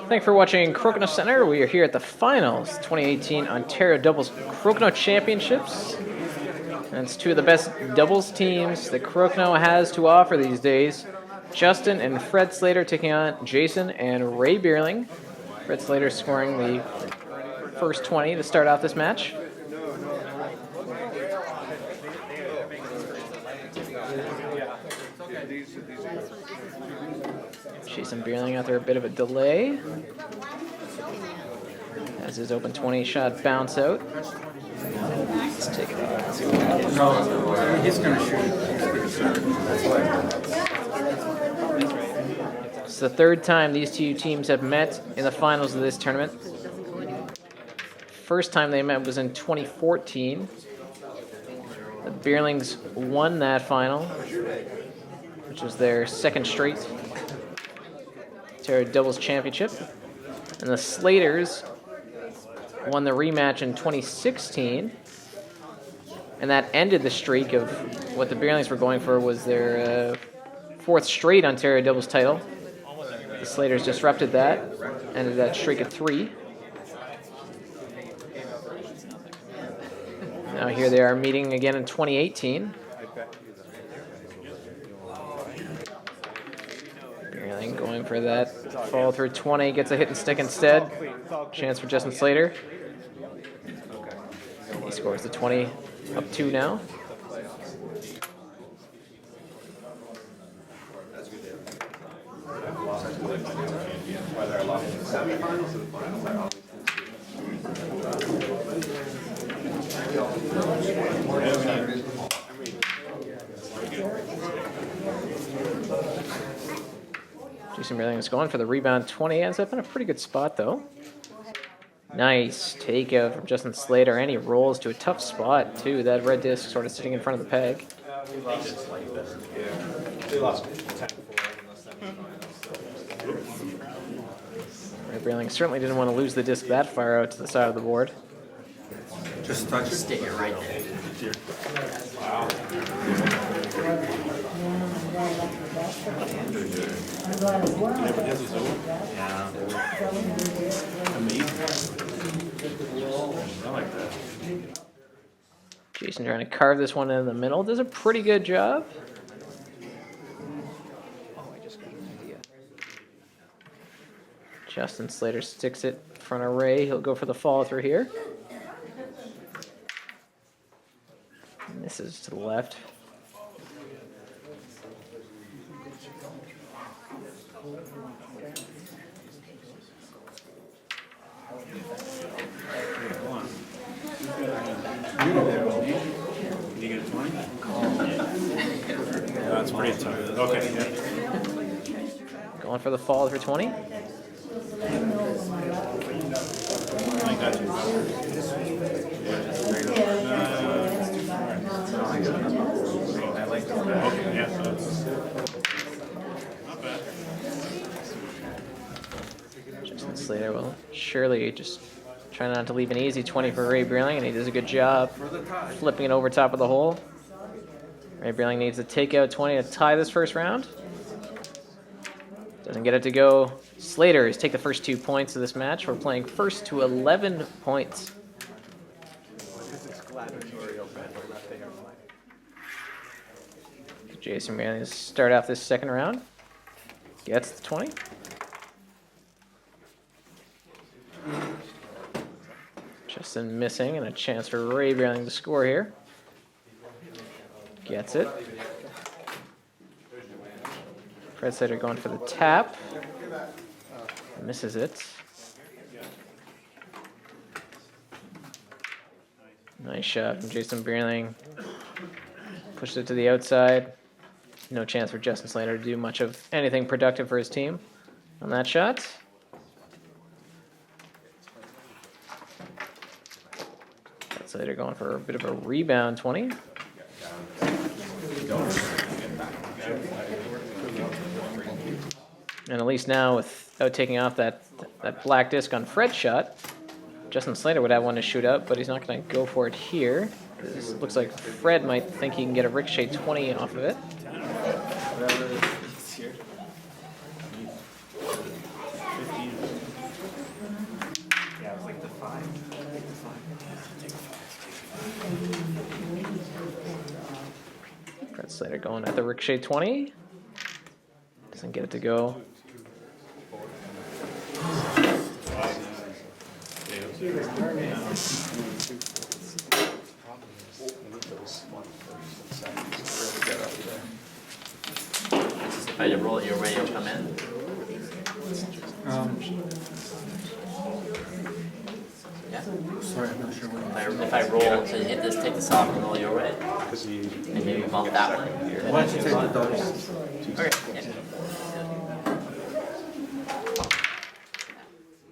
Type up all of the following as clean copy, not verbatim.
Thanks for watching Crokinole Center. We are here at the finals, 2018 Ontario Doubles Crokinole Championships. And it's two of the best doubles teams that Crokinole has to offer these days. Justin and Fred Slater taking on Jason and Ray Beierling. Fred Slater scoring the first 20 to start off this match. Jason Beierling after a bit of a delay. As his open 20 shot bounce out. Let's take it out and see what we can get. No, he's going to shoot. It's the third time these two teams have met in the finals of this tournament. First time they met was in 2014. The Beierlings won that final, which was their second straight Ontario Doubles Championship. And the Slaters won the rematch in 2016. And that ended the streak of what the Beierlings were going for was their fourth straight Ontario Doubles title. The Slaters disrupted that, ended that streak at 3. Now here they are meeting again in 2018. Beierling going for that fall through 20, gets a hit and stick instead. Chance for Justin Slater. He scores the 20, up 2 now. Jason Beierling is going for the rebound 20. Ends up in a pretty good spot though. Nice takeout from Justin Slater, and he rolls to a tough spot too. That red disc sort of sitting in front of the peg. Ray Beierling certainly didn't want to lose the disc that far out to the side of the board. Just touch it. Stick it right there. Wow. Jason trying to carve this one in the middle. Does a pretty good job. Justin Slater sticks it in front of Ray. He'll go for the follow through here. Misses to the left. That's pretty tough. Okay. Yeah. Going for the follow through 20. I got you. Okay, yeah, so it's not bad. Justin Slater will surely just try not to leave an easy 20 for Ray Beierling, and he does a good job flipping it over top of the hole. Ray Beierling needs to take out 20 to tie this first round. Doesn't get it to go. Slater is take the first 2 points of this match. We're playing first to 11 points. Jason Beierling start off this second round. Gets the 20. Justin missing, and a chance for Ray Beierling to score here. Gets it. Fred Slater going for the tap. Misses it. Nice shot from Jason Beierling. Pushed it to the outside. No chance for Justin Slater to do much of anything productive for his team on that shot. Fred Slater going for a bit of a rebound 20. And at least now, without taking off that black disc on Fred's shot, Justin Slater would have one to shoot up, but he's not going to go for it here. It looks like Fred might think he can get a ricochet 20 off of it. Slater going at the ricochet 20. Doesn't get it to go. If I roll it your way, you'll come in. Yeah. Sorry, I'm not sure what. If I roll to hit this, take this off and roll your way, and maybe bump that one. Why don't you take the doubles? Okay. Yeah.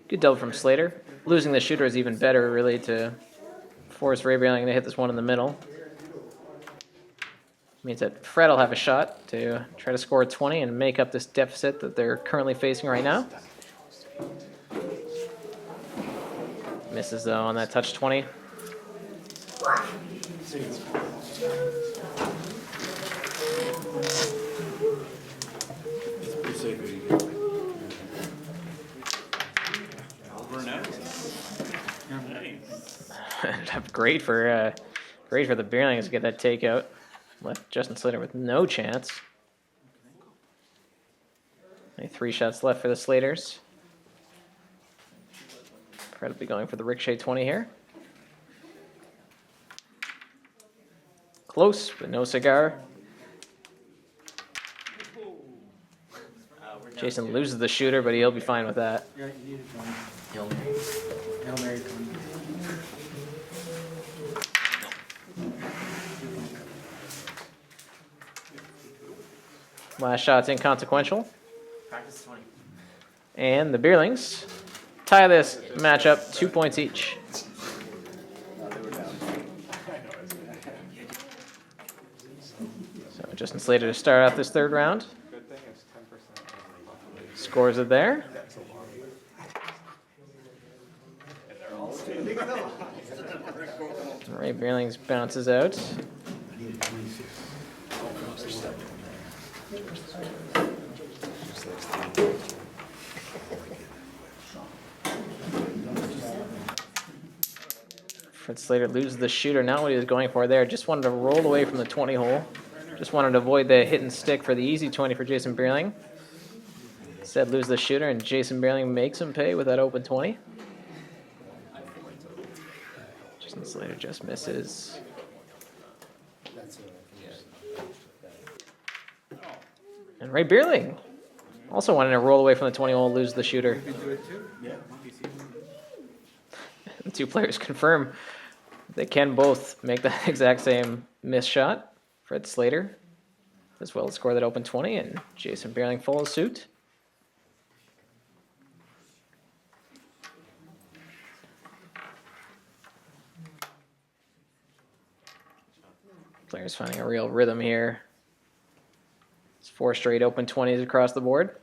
Good double from Slater. Losing the shooter is even better, really, to force Ray Beierling to hit this one in the middle. Means that Fred will have a shot to try to score 20 and make up this deficit that they're currently facing right now. Misses, though, on that touch 20. Great for the Beierlings to get that takeout. Left Justin Slater with no chance. Only 3 shots left for the Slaters. Fred will be going for the ricochet 20 here. Close, but no cigar. Jason loses the shooter, but he'll be fine with that. Yeah, you needed one. Hail Mary. Hail Mary, come. Last shot's inconsequential. Practice 20. And the Beierlings tie this matchup 2 points each. So Justin Slater to start off this third round. Scores it there. Ray Beierling bounces out. Fred Slater loses the shooter, not what he was going for there. Just wanted to roll away from the 20 hole. Just wanted to avoid the hit and stick for the easy 20 for Jason Beierling. Instead, lose the shooter, and Jason Beierling makes him pay with that open 20. Justin Slater just misses. And Ray Beierling also wanted to roll away from the 20 hole, lose the shooter. The two players confirm they can both make the exact same miss shot. Fred Slater as well as score that open 20, and Jason Beierling follows suit. Players finding a real rhythm here. It's 4 straight open 20s across the board.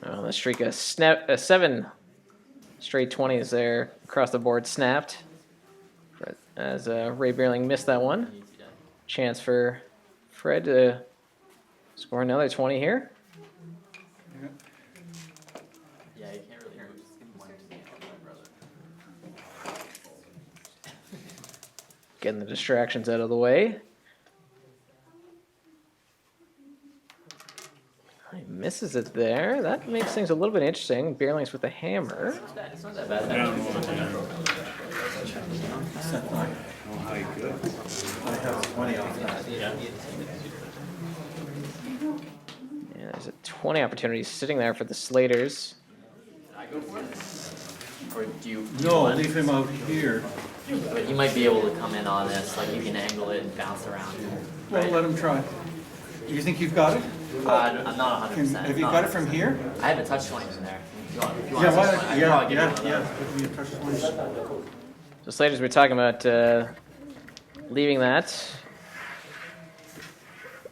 Well, the streak of 7 straight 20s there across the board snapped as Ray Beierling missed that one. Chance for Fred to score another 20 here. Yeah, you can't really hear him. Just give him one to the brother. Getting the distractions out of the way. He misses it there. That makes things a little bit interesting. Beierling's with the hammer. It's not that bad. I have 20 off that. Yeah. Yeah, there's a 20 opportunity sitting there for the Slaters. I go for it? Or do you No, want- leave him out here. But you might be able to come in on this, like you can angle it and bounce around. Well, let him try. You think you've got it? I'm not 100%. Have you got it from here? I have a touch 20 in there. If you want Yeah, a touch 20, I can probably give you one. Give me a touch 20. So Slaters, we're talking about leaving that.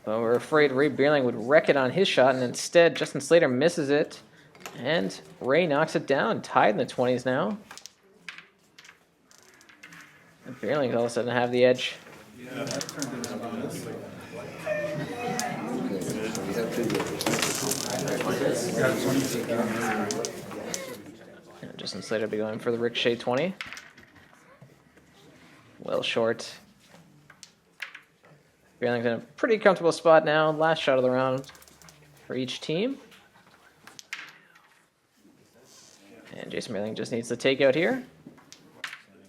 But we're afraid Ray Beierling would wreck it on his shot, and instead Justin Slater misses it. And Ray knocks it down, tied in the 20s now. And Beierling all of a sudden have the edge. Yeah, that turned into this. And Justin Slater will be going for the ricochet 20. Well short. Beierling's in a pretty comfortable spot now. Last shot of the round for each team. And Jason Beierling just needs the takeout here.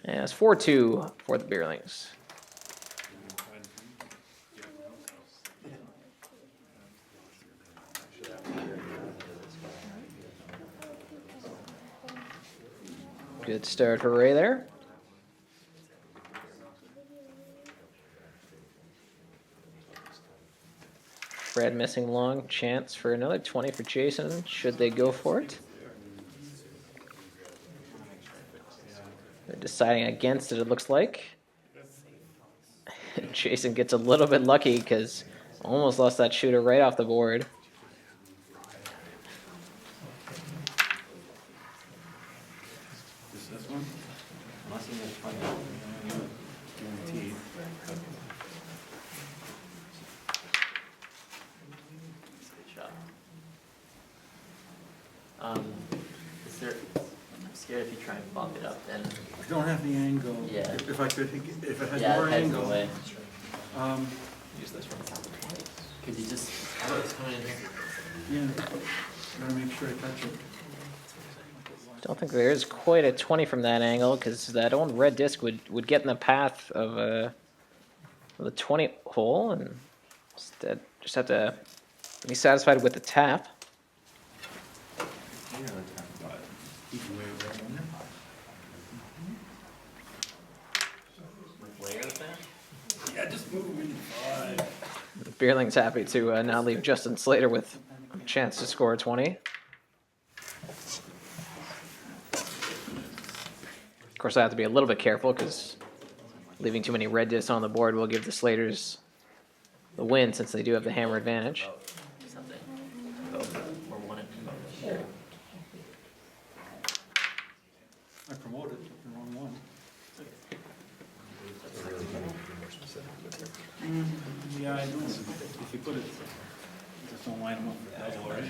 And it's 4-2 for the Beierlings. Good start for Ray there. Fred missing long, chance for another 20 for Jason, should they go for it. They're deciding against it, it looks like. Jason gets a little bit lucky because almost lost that shooter right off the board. This one? Unless you get 20. Guaranteed. Good shot. Is there? I'm scared if you try and bump it up, then. I don't have the angle. Yeah. If I could, if it had Yeah, more the head's angle. away. Use this one. Could you just? How about coming in? Yeah. Gotta make sure I touch it. Don't think there is quite a 20 from that angle because that old red disc would get in the path of the 20 hole, and instead just have to be satisfied with the tap. With layer there? Yeah, just move him in 5. Beierling's happy to now leave Justin Slater with a chance to score a 20. Of course, I have to be a little bit careful because leaving too many red discs on the board will give the Slaters the win since they do have the hammer advantage. Something. Or one. I promoted the wrong one. Yeah, I know. If you put it, just don't line them up for double, right?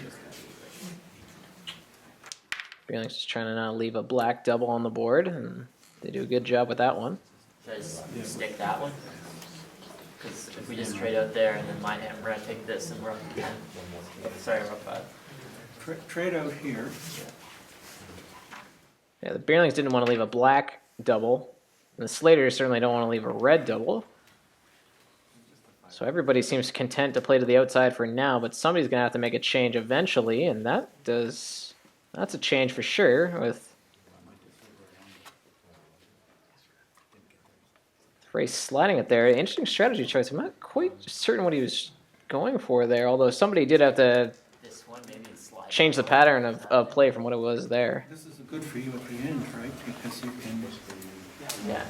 Beierling's just trying to not leave a black double on the board, and they do a good job with that one. Should I just stick that one? Because if we just trade out there and then my hand, we're gonna take this and we're up to 10. Sorry, we're up 5. Trade out here. Yeah, the Beierlings didn't want to leave a black double, and the Slaters certainly don't want to leave a red double. So everybody seems content to play to the outside for now, but somebody's going to have to make a change eventually, and that's a change for sure with Ray sliding it there. Interesting strategy choice. I'm not quite certain what he was going for there, although somebody did have to This one maybe it's slide. change the pattern of play from what it was there. This is good for you at the end, right? Because you can. Yeah.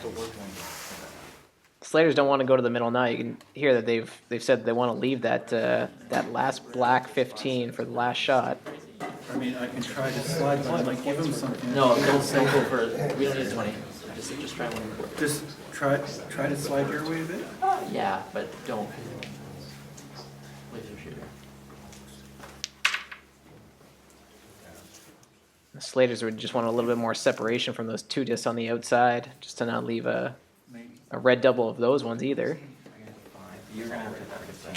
Slaters don't want to go to the middle now. You can hear that they've said they want to leave that that last black 15 for the last shot. I mean, I can try to slide one, like give him something. No, don't go for. We don't need 20. Just try one. Just try to slide your way a bit. Yeah, but don't. Leave your shooter. The Slaters would just want a little bit more separation from those two discs on the outside, just to not leave a red double of those ones either. You're gonna have to focus on.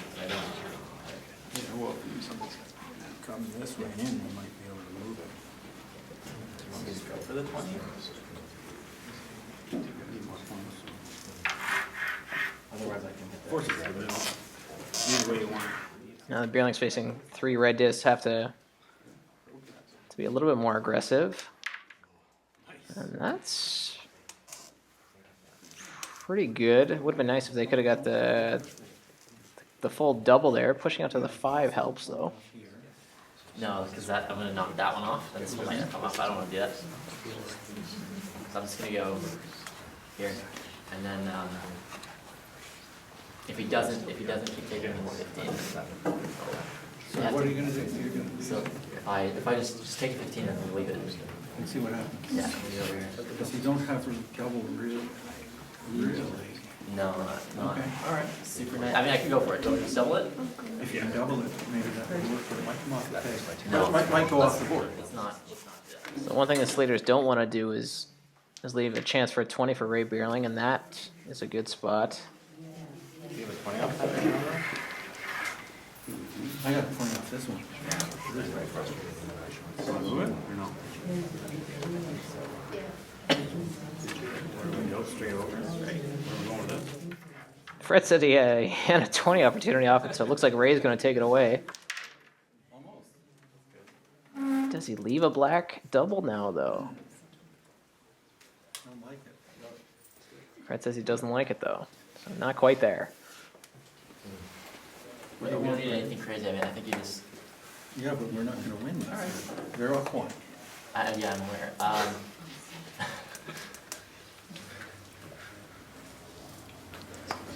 Yeah, well, if something's comes this way in, you might be able to move it. Just go for the 20. Otherwise, I can hit that. Force it to the middle. Either way you want it. Now the Beierlings facing 3 red discs have to be a little bit more aggressive. And that's pretty good. It would have been nice if they could have got the full double there. Pushing out to the 5 helps though. No, because I'm gonna knock that one off. That's one might come off. I don't want to do that. So I'm just gonna go here, and then if he doesn't keep taking the 15. So what are you gonna do? You're gonna So if I just take 15 and then leave it. and see what happens. Yeah. Leave it over here. Because you don't have a double really. No, not Okay, all right. super nice. I mean, I can go for it. Do you want me to double it? If you can double it, maybe that would work, but it might come off the peg. No. Might go off the board. It's not. Yeah. So one thing the Slaters don't want to do is leave a chance for a 20 for Ray Beierling, and that is a good spot. You have a 20 off that right now? I got a 20 off this one. Want to move it or no? Go straight over. Right. Where we going with this? Fred said he had a 20 opportunity off it, so it looks like Ray's going to take it away. Does he leave a black double now, though? I don't like it. Fred says he doesn't like it, though. So not quite there. We don't need anything crazy. I mean, I think you just. Yeah, but we're not going to win this. They're off one. Yeah, I'm aware.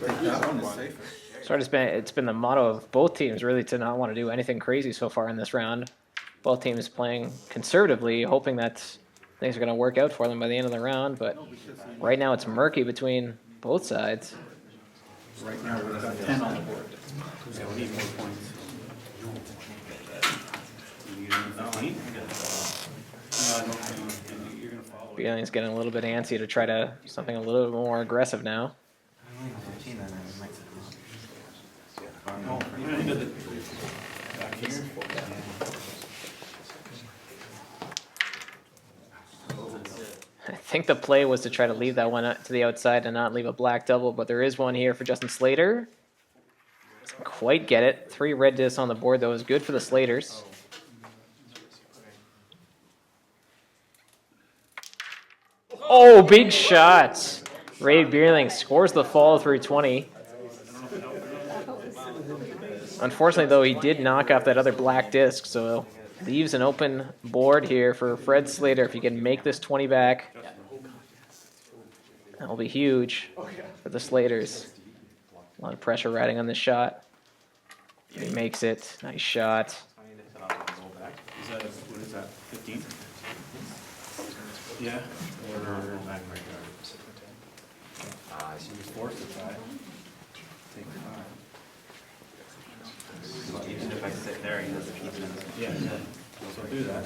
That one is safer. Sort of it's been the motto of both teams, really, to not want to do anything crazy so far in this round. Both teams playing conservatively, hoping that things are going to work out for them by the end of the round. But right now it's murky between both sides. Right now, we've got 10 on the board. Yeah, we need more points. You need 15? You're going to follow it. Beierling's getting a little bit antsy to try to something a little bit more aggressive now. Oh, into the back here. I think the play was to try to leave that one to the outside and not leave a black double, but there is one here for Justin Slater. Doesn't quite get it. 3 red discs on the board, though, is good for the Slaters. Oh, big shot. Ray Beierling scores the follow-through 20. Unfortunately, though, he did knock off that other black disc, so leaves an open board here for Fred Slater. If he can make this 20 back, that will be huge for the Slaters. A lot of pressure riding on this shot. He makes it. Nice shot. Is that, what is that, 15? Yeah. Or back right there. So you're forced to try. Take your time. Even if I sit there, he doesn't keep it. Yeah, so do that.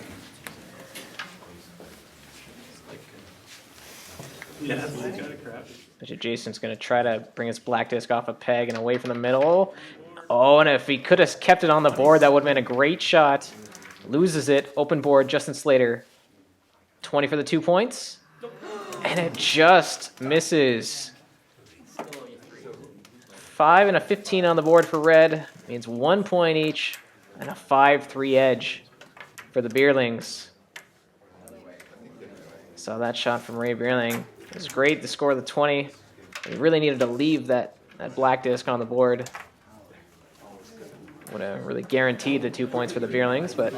Yeah, that's kind of crap. Jason's going to try to bring his black disc off a peg and away from the middle. Oh, and if he could have kept it on the board, that would have been a great shot. Loses it. Open board, Justin Slater. 20 for the 2 points. And it just misses. 5 and a 15 on the board for red. Means 1 point each and a 5-3 edge for the Beierlings. Saw that shot from Ray Beierling. It was great to score the 20. He really needed to leave that black disc on the board. Would have really guaranteed the 2 points for the Beierlings, but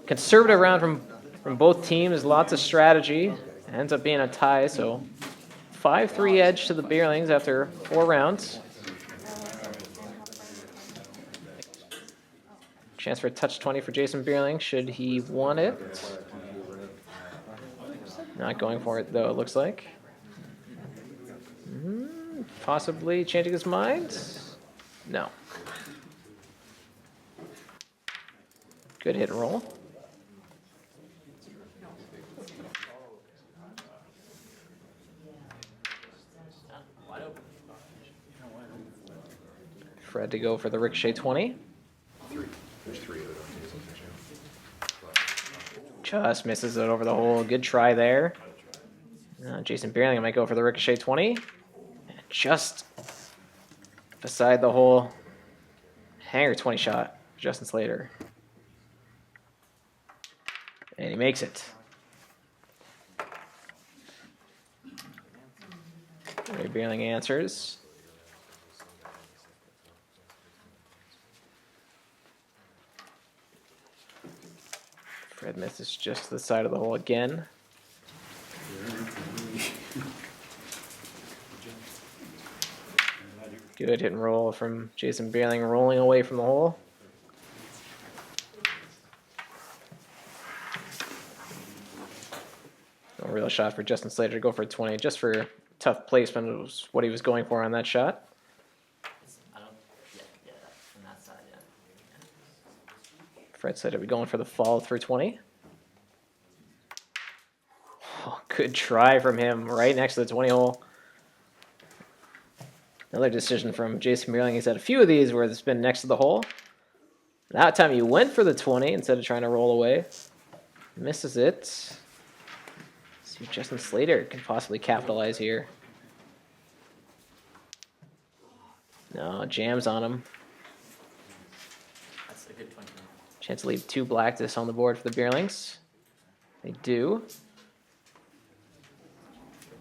conservative round from both teams. Lots of strategy. Ends up being a tie, so 5-3 edge to the Beierlings after 4 rounds. Chance for a touch 20 for Jason Beierling, should he want it. Not going for it, though, it looks like. Possibly changing his mind? No. Good hit and roll. Fred to go for the ricochet 20. There's 3 of them. Just misses it over the hole. Good try there. Jason Beierling might go for the ricochet 20. Just beside the hole. Hanger 20 shot. Justin Slater. And he makes it. Ray Beierling answers. Fred misses just to the side of the hole again. Good hit and roll from Jason Beierling, rolling away from the hole. No real shot for Justin Slater to go for a 20, just for tough placement was what he was going for on that shot. I don't. Yeah, from that side, yeah. Fred Slater be going for the follow through 20. Oh, good try from him right next to the 20 hole. Another decision from Jason Beierling. He's had a few of these where it's been next to the hole. That time he went for the 20 instead of trying to roll away. Misses it. See if Justin Slater can possibly capitalize here. No, jams on him. That's a good 20. Chance to leave 2 black discs on the board for the Beierlings. They do.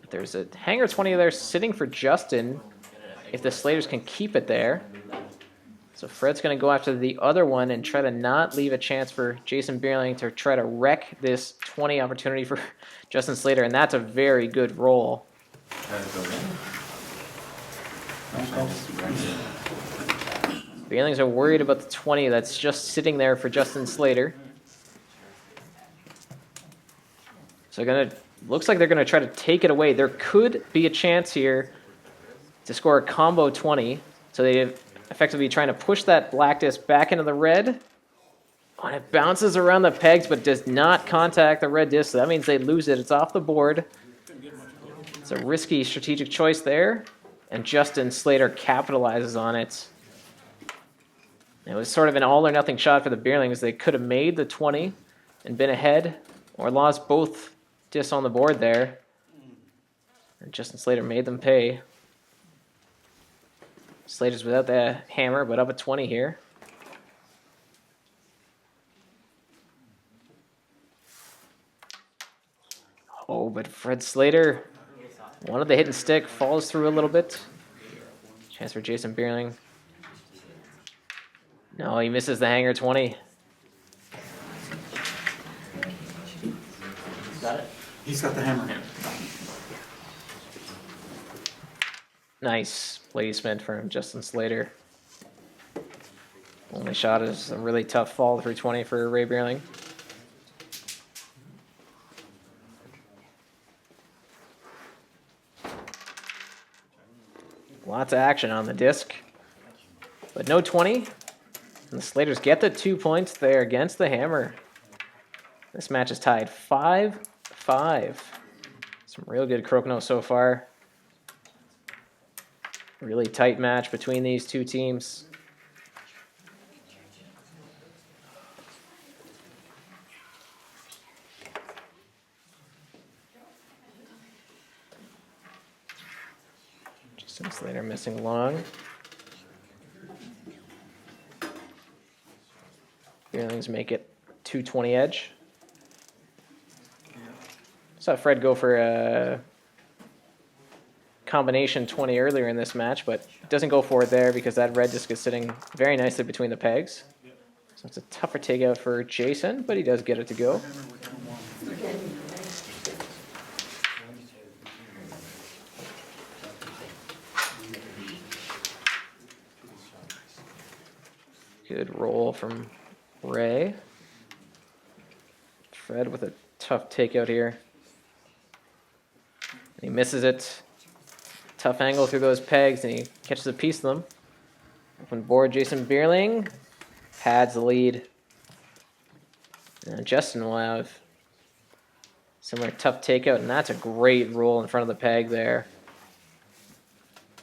But there's a hanger 20 there sitting for Justin. If the Slaters can keep it there. So Fred's going to go after the other one and try to not leave a chance for Jason Beierling to try to wreck this 20 opportunity for Justin Slater, and that's a very good roll. Beierlings are worried about the 20 that's just sitting there for Justin Slater. So looks like they're going to try to take it away. There could be a chance here to score a combo 20. So they effectively trying to push that black disc back into the red. Oh, and it bounces around the pegs but does not contact the red disc. So that means they lose it. It's off the board. It's a risky strategic choice there. And Justin Slater capitalizes on it. It was sort of an all or nothing shot for the Beierlings. They could have made the 20 and been ahead or lost both discs on the board there. And Justin Slater made them pay. Slater's without the hammer, but up a 20 here. Oh, but Fred Slater, one of the hit and stick, falls through a little bit. Chance for Jason Beierling. No, he misses the hanger 20. Got it? He's got the hammer. Nice placement from Justin Slater. Only shot is a really tough fall through 20 for Ray Beierling. Lots of action on the disc, but no 20. And the Slaters get the 2 points there against the hammer. This match is tied 5-5. Some real good Crokinole so far. Really tight match between these two teams. Justin Slater missing long. Beierlings make it 220 edge. Saw Fred go for a combination 20 earlier in this match, but doesn't go for it there because that red disc is sitting very nicely between the pegs. So it's a tougher takeout for Jason, but he does get it to go. Good roll from Ray. Fred with a tough takeout here. And he misses it. Tough angle through those pegs, and he catches a piece of them. Open board, Jason Beierling pads the lead. And Justin will have similar tough takeout, and that's a great roll in front of the peg there.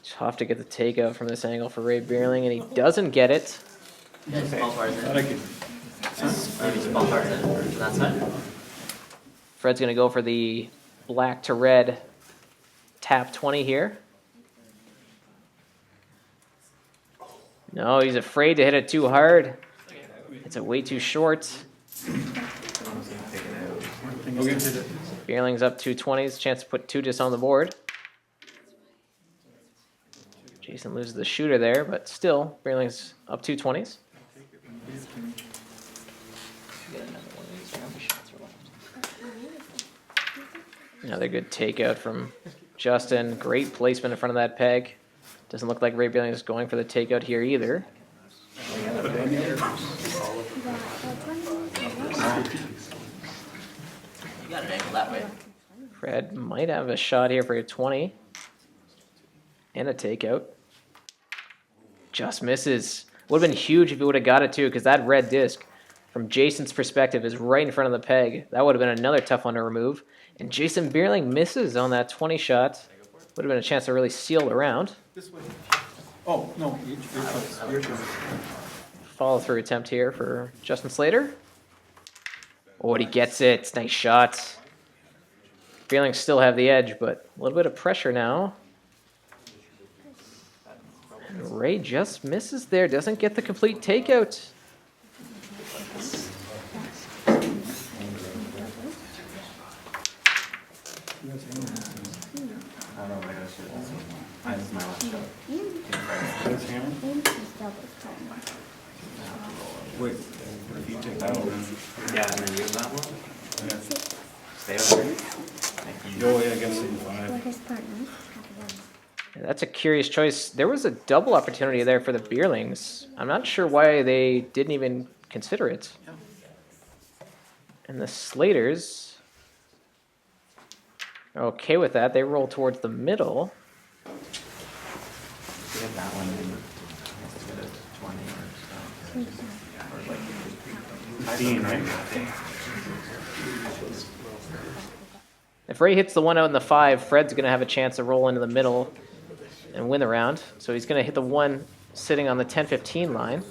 Tough to get the takeout from this angle for Ray Beierling, and he doesn't get it. Yeah, just ball bars in. Thought I could. Maybe just ball bars in from that side. Fred's going to go for the black to red tap 20 here. No, he's afraid to hit it too hard. It's way too short. Beierling's up 220s, chance to put 2 discs on the board. Jason loses the shooter there, but still, Beierling's up 220s. Another good takeout from Justin. Great placement in front of that peg. Doesn't look like Ray Beierling is going for the takeout here either. You got an angle that way. Fred might have a shot here for a 20. And a takeout. Just misses. Would have been huge if he would have got it too, because that red disc, from Jason's perspective, is right in front of the peg. That would have been another tough one to remove. And Jason Beierling misses on that 20 shot. Would have been a chance to really seal the round. This way. Oh, no, your turn. Follow through attempt here for Justin Slater. Oh, and he gets it. Nice shot. Beierling still have the edge, but a little bit of pressure now. And Ray just misses there. Doesn't get the complete takeout. Wait, if you take that one. Yeah, and then use that one? Yeah. Stay over here. Go away, I guess, in 5. Yeah, that's a curious choice. There was a double opportunity there for the Beierlings. I'm not sure why they didn't even consider it. And the Slaters are okay with that. They roll towards the middle. We have that one in. Let's get it to 20 or so. Or like 15, right? If Ray hits the one out in the 5, Fred's going to have a chance to roll into the middle and win the round. So he's going to hit the one sitting on the 10-15 line.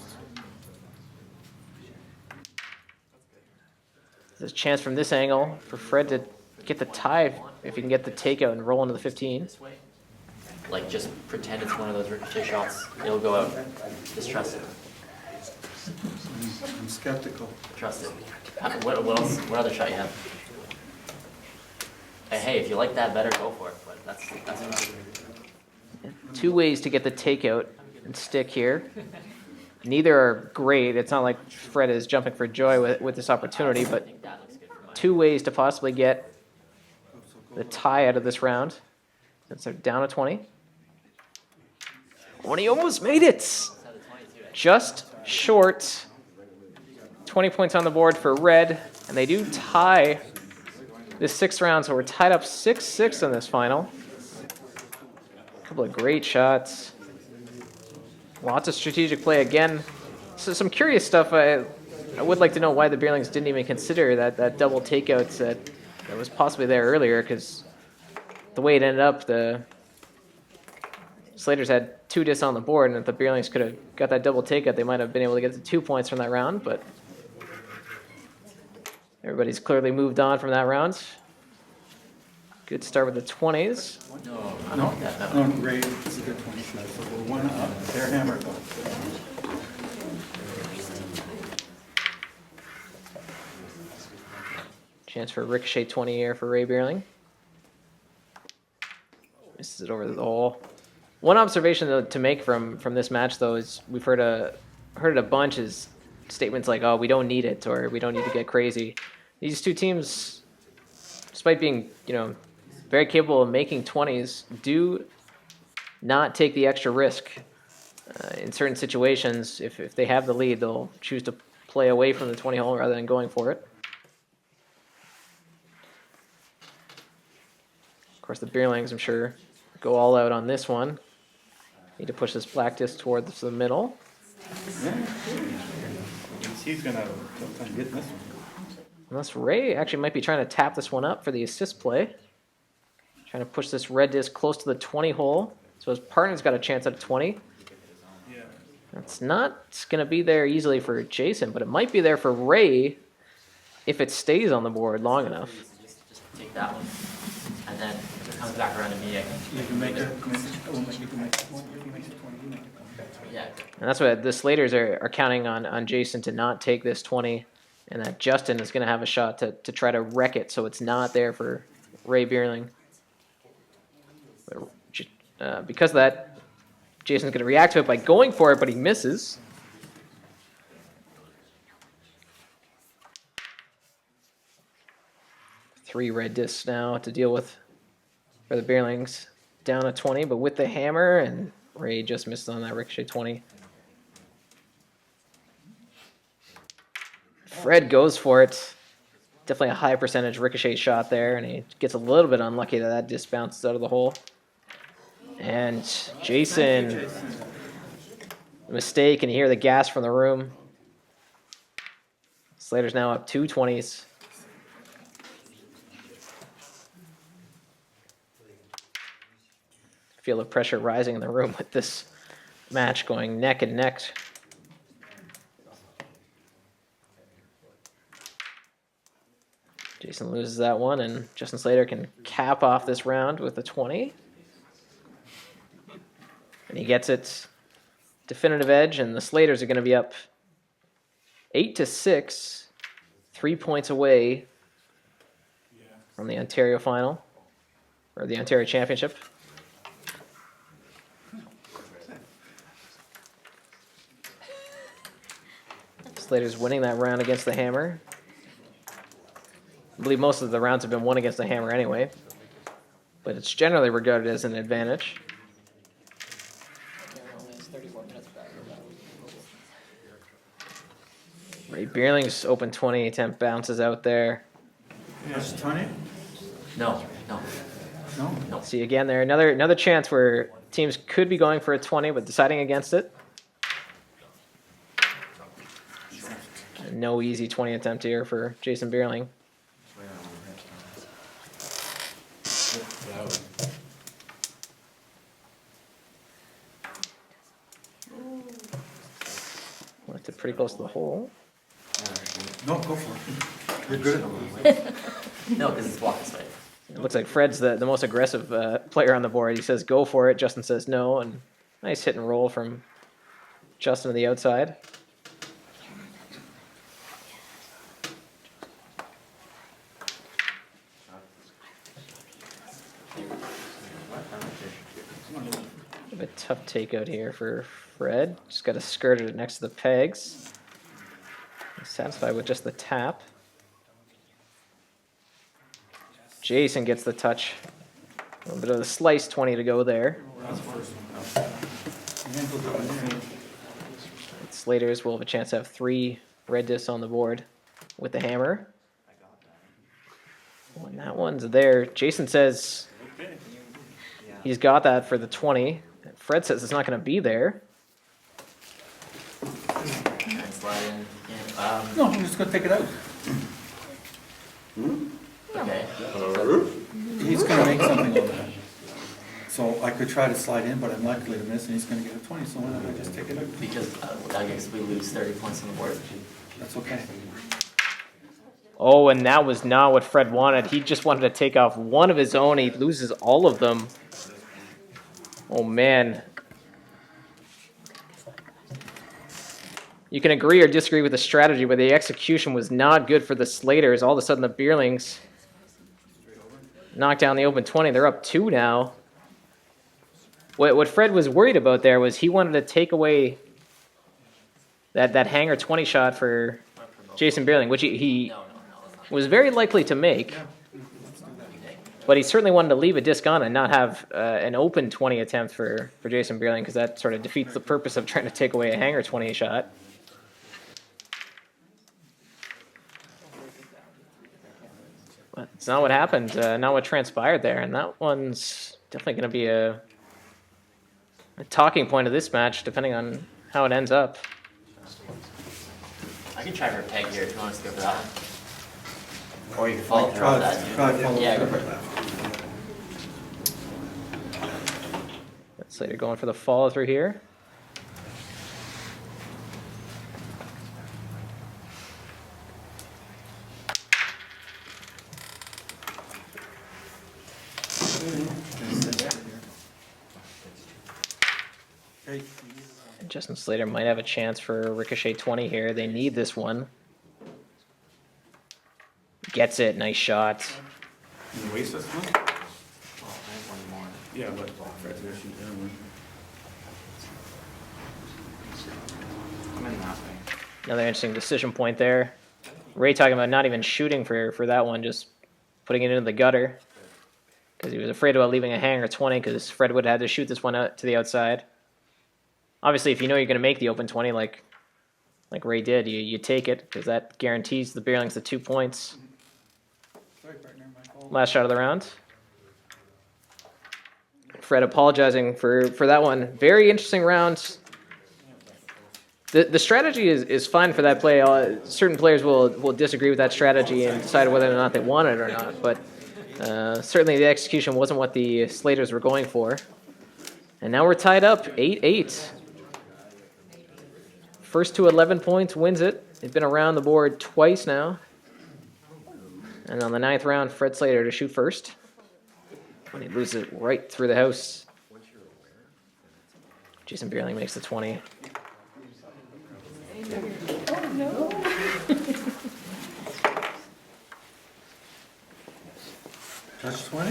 There's a chance from this angle for Fred to get the tie if he can get the takeout and roll into the 15. Like, just pretend it's one of those ricochet shots. It'll go out. Just trust it. I'm skeptical. Trust it. What else? What other shot you have? Hey, if you like that better, go for it. But that's enough. 2 ways to get the takeout and stick here. Neither are great. It's not like Fred is jumping for joy with this opportunity, but 2 ways to possibly get the tie out of this round since they're down to 20. Oh, and he almost made it! Just short. 20 points on the board for Red, and they do tie this 6th round, so we're tied up 6-6 in this final. A couple of great shots. Lots of strategic play again. So some curious stuff. I would like to know why the Beierlings didn't even consider that double takeout that was possibly there earlier, because the way it ended up, the Slaters had 2 discs on the board, and if the Beierlings could have got that double takeout, they might have been able to get the 2 points from that round, but everybody's clearly moved on from that round. Good start with the 20s. No, I don't like that. No, Ray, it's a good 20 shot. So we're 1 up. They're hammered. Chance for a ricochet 20 here for Ray Beierling. Misses it over the hole. One observation to make from this match, though, is we've heard it a bunch, is statements like, "Oh, we don't need it," or "We don't need to get crazy." These 2 teams, despite being very capable of making 20s, do not take the extra risk. In certain situations, if they have the lead, they'll choose to play away from the 20 hole rather than going for it. Of course, the Beierlings, I'm sure, go all out on this one. Need to push this black disc towards the middle. Yeah. He's going to have a tough time getting this one. Unless Ray actually might be trying to tap this one up for the assist play. Trying to push this red disc close to the 20 hole. So his partner's got a chance at a 20. Yeah. It's not going to be there easily for Jason, but it might be there for Ray if it stays on the board long enough. Just take that one, and then if it comes back around to me, I can. You can make it. You can make it 20. If you make it 20, you make it 20. Yeah. And that's what the Slaters are counting on Jason to not take this 20, and that Justin is going to have a shot to try to wreck it so it's not there for Ray Beierling. Because of that, Jason's going to react to it by going for it, but he misses. Three red discs now to deal with for the Beierlings. Down to 20, but with the hammer, and Ray just missed on that ricochet 20. Fred goes for it. Definitely a high percentage ricochet shot there, and he gets a little bit unlucky that disc bounces out of the hole. And Jason, mistake, and you hear the gas from the room. Slater's now up 2 20s. Feel the pressure rising in the room with this match going neck and neck. Jason loses that one, and Justin Slater can cap off this round with a 20. And he gets it. Definitive edge, and the Slaters are going to be up 8-6, 3 points away from the Ontario final, or the Ontario Championship. Slater's winning that round against the hammer. I believe most of the rounds have been won against the hammer anyway, but it's generally regarded as an advantage. Ray Beierling's open 20 attempt bounces out there. Yes, 20? No. No? See again there, another chance where teams could be going for a 20 but deciding against it. No easy 20 attempt here for Jason Beierling. Left it pretty close to the hole. No, go for it. You're good at it. No, because it's blocked this way. It looks like Fred's the most aggressive player on the board. He says go for it. Justin says no, and nice hit and roll from Justin to the outside. A tough takeout here for Fred. Just got to skirt it next to the pegs. He's satisfied with just the tap. Jason gets the touch. A little bit of the slice 20 to go there. Slaters will have a chance to have 3 red discs on the board with the hammer. When that one's there, Jason says he's got that for the 20. Fred says it's not going to be there. And slide in. Yeah, No, I'm just going to take it out. okay. He's going to make something of that. So I could try to slide in, but I'm likely to miss, and he's going to get a 20, so why don't I just take it out? Because I guess we lose 30 points on the board. That's okay. Oh, and that was not what Fred wanted. He just wanted to take off one of his own. He loses all of them. Oh, man. You can agree or disagree with the strategy, but the execution was not good for the Slaters. All of a sudden, the Beierlings knocked down the open 20. They're up 2 now. What Fred was worried about there was he wanted to take away that hanger 20 shot for Jason Beierling, which he was very likely to make. But he certainly wanted to leave a disc on and not have an open 20 attempt for Jason Beierling, because that sort of defeats the purpose of trying to take away a hanger 20 shot. But it's not what happened, not what transpired there, and that one's definitely going to be a talking point of this match, depending on how it ends up. I can try for a peg here if you want us to go for that one. Or you can follow through on that. Try Yeah, go for it. Slater going for the follow through here. And Justin Slater might have a chance for a ricochet 20 here. They need this one. Gets it, nice shot. You waste this one? Oh, I have one more. Yeah, but Fred's gonna shoot that one. I'm in that way. Another interesting decision point there. Ray talking about not even shooting for that one, just putting it into the gutter. Because he was afraid about leaving a hanger 20, because Fred would have had to shoot this one out to the outside. Obviously, if you know you're going to make the open 20 like Ray did, you take it, because that guarantees the Beierlings the 2 points. Sorry, partner, my fault. Last shot of the round. Fred apologizing for that one. Very interesting round. The strategy is fine for that play. Certain players will disagree with that strategy and decide whether or not they want it or not. But certainly the execution wasn't what the Slaters were going for. And now we're tied up, 8-8. First to 11 points wins it. They've been around the board twice now. And on the 9th round, Fred Slater to shoot first. And he loses it right through the house. Jason Beierling makes the 20. Touch 20?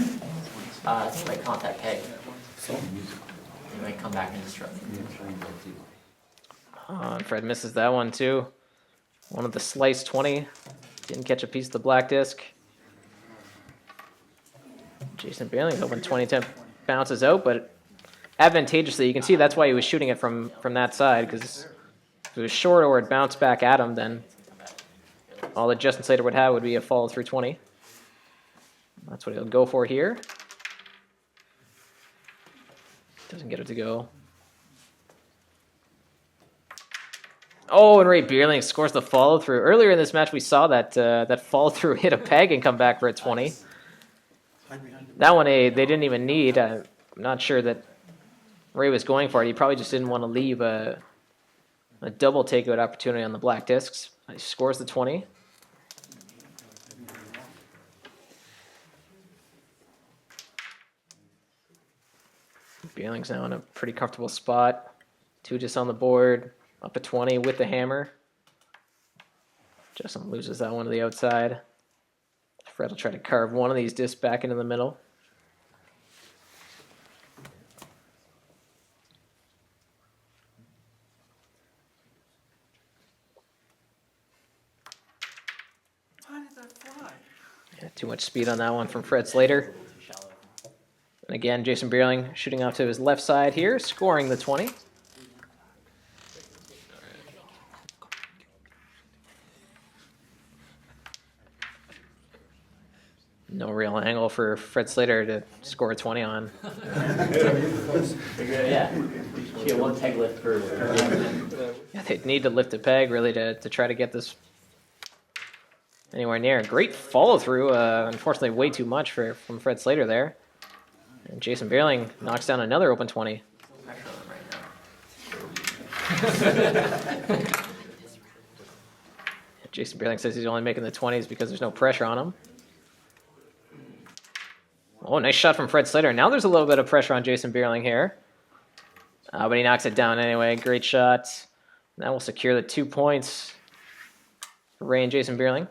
I think I might contact Peg. So, He might come back and disrupt me. And Fred misses that one too. One of the slice 20. Didn't catch a piece of the black disc. Jason Beierling's open 20-10 bounces out, but advantageously, you can see that's why he was shooting it from that side, because if it was short or it bounced back at him, then all that Justin Slater would have would be a follow through 20. That's what he'll go for here. Doesn't get it to go. Oh, and Ray Beierling scores the follow through. Earlier in this match, we saw that that follow through hit a peg and come back for a 20. That one they didn't even need. I'm not sure that Ray was going for it. He probably just didn't want to leave a double takeout opportunity on the black discs. He scores the 20. Beierling's now in a pretty comfortable spot. 2 just on the board. Up a 20 with the hammer. Justin loses that one to the outside. Fred will try to carve one of these discs back into the middle. Why did that fly? Yeah, too much speed on that one from Fred Slater. And again, Jason Beierling shooting off to his left side here, scoring the 20. No real angle for Fred Slater to score a 20 on. Yeah. She had one peg lift per game. Yeah, they'd need to lift a peg really to try to get this anywhere near. Great follow through. Unfortunately, way too much from Fred Slater there. And Jason Beierling knocks down another open 20. Jason Beierling says he's only making the 20s because there's no pressure on him. Oh, nice shot from Fred Slater. Now there's a little bit of pressure on Jason Beierling here. But he knocks it down anyway. Great shot. That will secure the 2 points for Ray and Jason Beierling.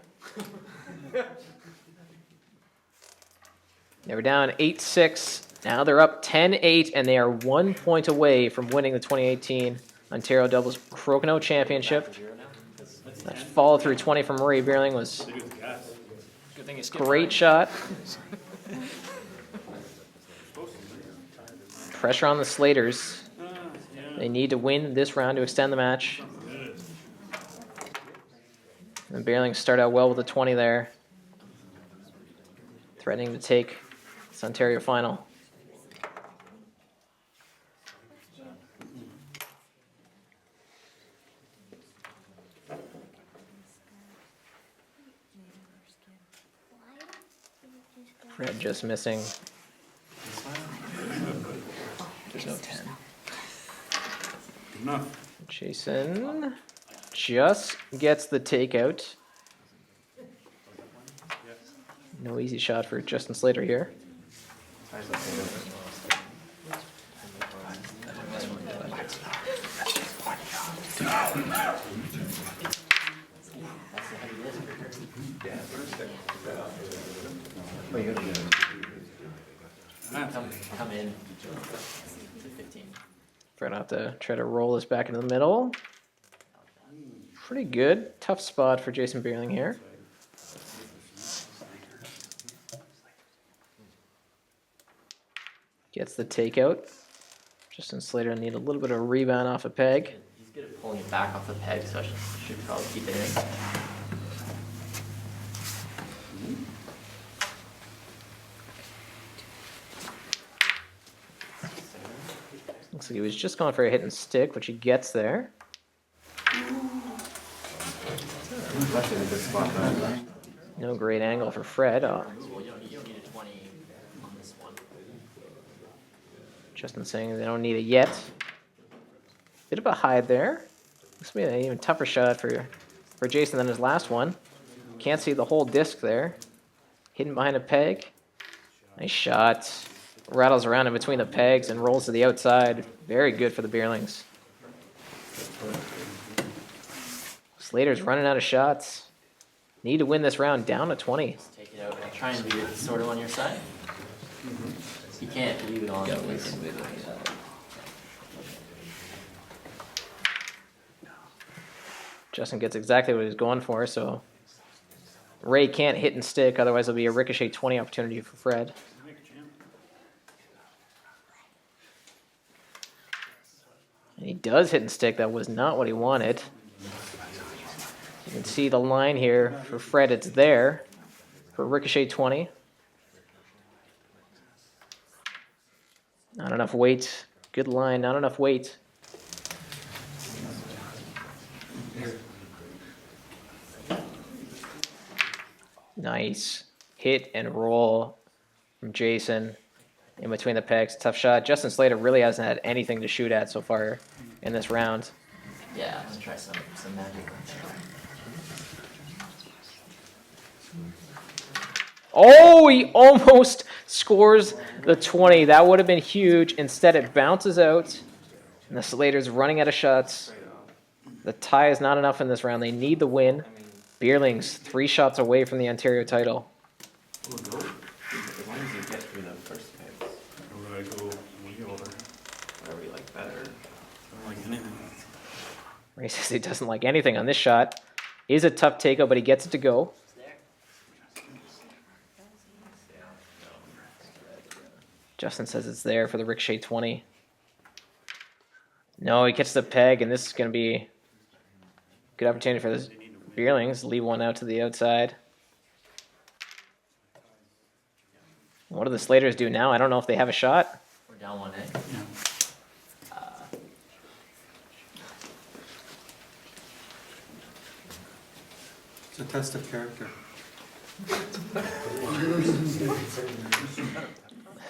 They were down 8-6. Now they're up 10-8, and they are 1 point away from winning the 2018 Ontario Doubles Crokinole Championship. That follow through 20 from Ray Beierling was great shot. Pressure on the Slaters. They need to win this round to extend the match. And Beierling start out well with a 20 there. Threatening to take this Ontario final. Fred just missing. There's no 10. Good enough. Jason just gets the takeout. No easy shot for Justin Slater here. Come in to 15. Fred will have to try to roll this back into the middle. Pretty good. Tough spot for Jason Beierling here. Gets the takeout. Justin Slater will need a little bit of rebound off a peg. He's good at pulling it back off the peg, so I should probably keep it in. Looks like he was just going for a hit and stick, which he gets there. Left in a good spot though. No great angle for Fred. Well, you don't need a 20 on this one. Justin saying they don't need it yet. Bit of a hide there. This will be an even tougher shot for Jason than his last one. Can't see the whole disc there. Hidden behind a peg. Nice shot. Rattles around in between the pegs and rolls to the outside. Very good for the Beierlings. Slater's running out of shots. Need to win this round down to 20. Just take it out and try and leave it sort of on your side. You can't leave it on. Justin gets exactly what he's going for, so Ray can't hit and stick, otherwise it'll be a ricochet 20 opportunity for Fred. And he does hit and stick. That was not what he wanted. You can see the line here for Fred. It's there for ricochet 20. Not enough weight. Good line. Not enough weight. Nice hit and roll from Jason in between the pegs. Tough shot. Justin Slater really hasn't had anything to shoot at so far in this round. Yeah, let's try some magic. Oh, he almost scores the 20. That would have been huge. Instead, it bounces out, and the Slaters running out of shots. The tie is not enough in this round. They need the win. Beierling's 3 shots away from the Ontario title. As long as you get through the first pegs, Or would I go way over? whatever you like better. I don't like anything. Ray says he doesn't like anything on this shot. Is a tough takeout, but he gets it to go. Justin says it's there for the ricochet 20. No, he gets the peg, and this is going to be a good opportunity for the Beierlings. Leave one out to the outside. What do the Slaters do now? I don't know if they have a shot. We're down 1, eh? Yeah. It's a test of character.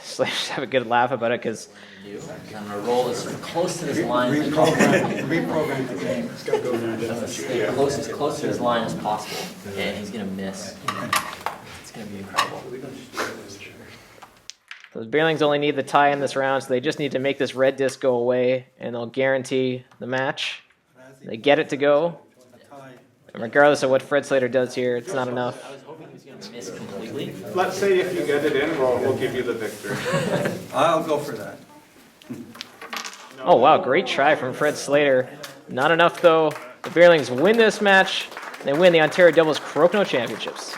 Slaters have a good laugh about it because I'm gonna roll as close to this line. Reprogram the game. As close to his line as possible, and he's gonna miss. It's gonna be incredible. So the Beierlings only need the tie in this round, so they just need to make this red disc go away, and they'll guarantee the match. They get it to go, and regardless of what Fred Slater does here, it's not enough. I was hoping he was gonna miss completely. Let's say if you get it in, we'll give you the victory. I'll go for that. Oh wow, great try from Fred Slater. Not enough though. The Beierlings win this match. They win the Ontario Doubles Crokinole Championships.